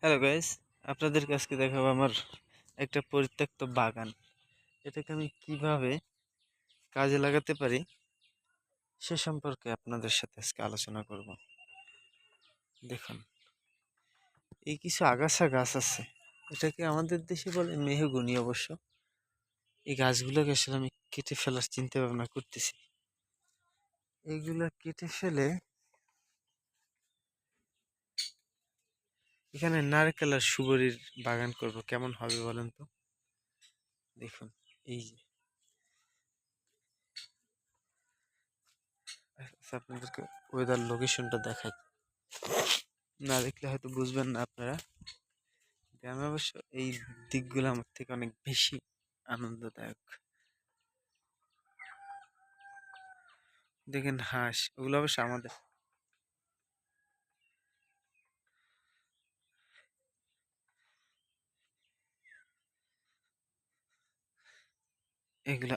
Hello guys, আপনাদের কাছকে দেখাবো আমার একটা পরিত্যক্ত বাগান। এটাকে আমি কিভাবে কাজে লাগাতে পারি সে সম্পর্কে আপনাদের সাথে আজকে আলোচনা করব। দেখুন, এই কিছু আগাছা গাছ আছে, এটাকে আমাদের দেশে বলে মেহগনি। অবশ্য এই গাছগুলোকে আসলে আমি কেটে ফেলার চিন্তা ভাবনা করতেছি। এইগুলা কেটে ফেলে এখানে নারকেল আর সুপারির বাগান করব। কেমন হবে বলেন তো? দেখুন, এই যে আপনাদেরকে ওয়েদার লোকেশনটা দেখাই, না দেখলে হয়তো বুঝবেন না আপনারা। গ্রামে অবশ্য এই দিকগুলো আমার থেকে অনেক বেশি আনন্দদায়ক। দেখেন হাঁস, ওগুলো অবশ্য আমাদের। এগুলো